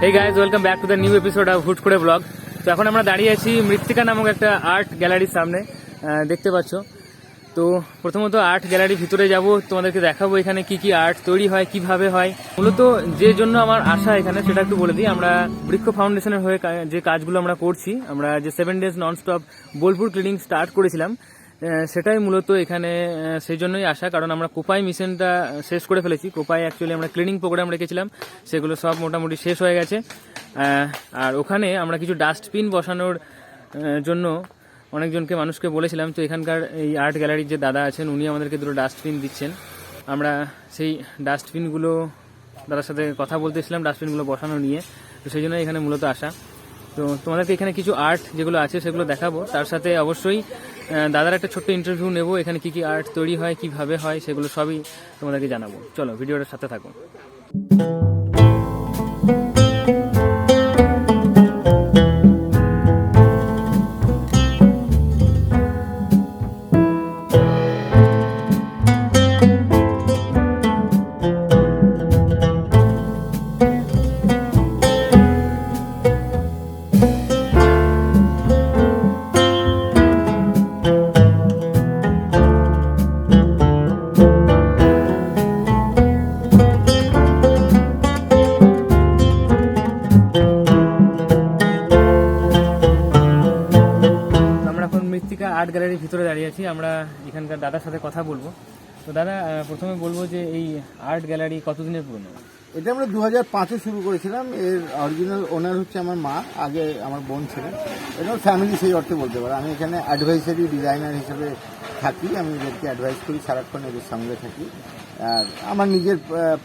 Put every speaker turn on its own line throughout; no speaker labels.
Hey guys, welcome back to the new episode of হুট করে blog. তো এখন আমরা দাঁড়িয়ে আছি মৃত্তিকা নামক একটা আর্ট গ্যালারির সামনে, দেখতে পাচ্ছ। তো প্রথমত আর্ট গ্যালারির ভিতরে যাব, তোমাদেরকে দেখাবো এখানে কি কি আর্ট তৈরি হয়, কিভাবে হয়। মূলত যে জন্য আমার আশা এখানে সেটা একটু বলে দিই। আমরা বৃক্ষ ফাউন্ডেশনের হয়ে যে কাজগুলো আমরা করছি, আমরা যে 7 days nonstop Bolpur cleaning start করেছিলাম, সেটাই মূলত এখানে সেই জন্যই আসা। কারণ আমরা কোপাই মিশনটা শেষ করে ফেলেছি। কোপাই অ্যাকচুয়ালি আমরা ক্লিনিং প্রোগ্রাম রেখেছিলাম, সেগুলো সব মোটামুটি শেষ হয়ে গেছে। আর ওখানে আমরা কিছু ডাস্টবিন বসানোর জন্য অনেকজনকে মানুষকে বলেছিলাম। তো এখানকার এই আর্ট গ্যালারির যে দাদা আছেন, উনি আমাদেরকে দুটো ডাস্টবিন দিচ্ছেন। আমরা সেই ডাস্টবিনগুলো দাদার সাথে কথা বলতেছিলাম ডাস্টবিনগুলো বসানো নিয়ে। তো সেই জন্য এখানে মূলত আসা। তো তোমাদেরকে এখানে কিছু আর্ট যেগুলো আছে সেগুলো দেখাবো, তার সাথে অবশ্যই দাদার একটা ছোট্ট ইন্টারভিউ নেব। এখানে কি কি আর্ট তৈরি হয়, কিভাবে হয়, সেগুলো সবই তোমাদেরকে জানাবো। চলো ভিডিওটার সাথে থাকো। মৃত্তিকা আর্ট গ্যালারির ভিতরে দাঁড়িয়ে আছি। আমরা এখানকার দাদার সাথে কথা বলবো। তো দাদা, প্রথমে বলবো যে এই আর্ট গ্যালারি কতদিনের পুরনো?
এটা আমরা 2005-এ শুরু করেছিলাম। এর অরিজিনাল ওনার হচ্ছে আমার মা, আগে আমার বোন ছিল। এটা ফ্যামিলি সেই অর্থে বলতে পারো। আমি এখানে অ্যাডভাইসারি ডিজাইনার হিসেবে থাকি, আমি এদেরকে অ্যাডভাইস করি, সারাক্ষণ এদের সঙ্গে থাকি। আর আমার নিজের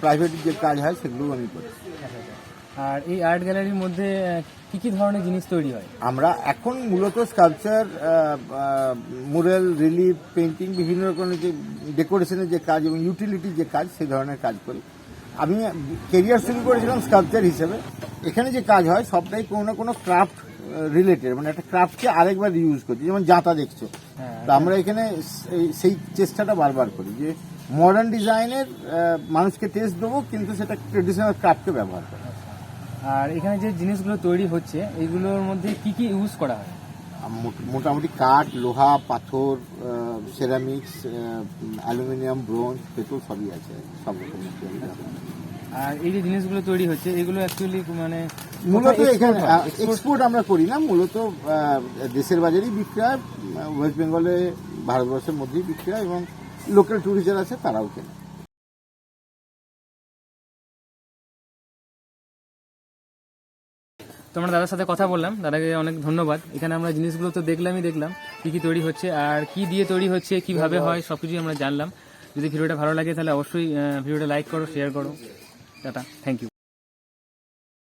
প্রাইভেট যে কাজ হয় সেগুলোও আমি করি।
আর এই আর্ট গ্যালারির মধ্যে কি কি ধরনের জিনিস তৈরি হয়?
আমরা এখন মূলত স্কাল্পচার, মুরাল, রিলিফ, পেন্টিং, বিভিন্ন রকমের যে ডেকোরেশনের যে কাজ এবং ইউটিলিটির যে কাজ, সেই ধরনের কাজ করি। আমি কেরিয়ার শুরু করেছিলাম স্কাল্পচার হিসেবে। এখানে যে কাজ হয় সবটাই কোনো না কোনো ক্রাফট রিলেটেড, মানে একটা ক্রাফটকে আরেকবার ইউজ করছি। যেমন জাঁতা দেখছো, তো আমরা এখানে সেই চেষ্টাটা বারবার করি যে মডার্ন ডিজাইনের মানুষকে টেস্ট দেবো, কিন্তু সেটা ট্রেডিশনাল ক্রাফটকে ব্যবহার করে।
আর এখানে যে জিনিসগুলো তৈরি হচ্ছে এইগুলোর মধ্যে কি কি ইউজ করা হয়?
মোটামুটি কাঠ, লোহা, পাথর, সেরামিক্স, অ্যালুমিনিয়াম, ব্রোঞ্জ, পেট্রোল সবই আছে, সব রকম।
আর এই যে জিনিসগুলো তৈরি হচ্ছে এগুলো অ্যাকচুয়ালি মানে
মূলত এখানে এক্সপোর্ট আমরা করি না, মূলত দেশের বাজারেই বিক্রি হয়। ওয়েস্ট বেঙ্গলে, ভারতবর্ষের মধ্যেই বিক্রি হয় এবং লোকাল ট্যুরিস্ট আছে তারাও কেনে।
তো আমরা দাদার সাথে কথা বললাম, দাদাকে অনেক ধন্যবাদ। এখানে আমরা জিনিসগুলো তো দেখলাম কি কি তৈরি হচ্ছে আর কি দিয়ে তৈরি হচ্ছে, কিভাবে হয়, সবকিছুই আমরা জানলাম। যদি ভিডিওটা ভালো লাগে তাহলে অবশ্যই ভিডিওটা লাইক করো, শেয়ার করো। টাটা, থ্যাংক ইউ।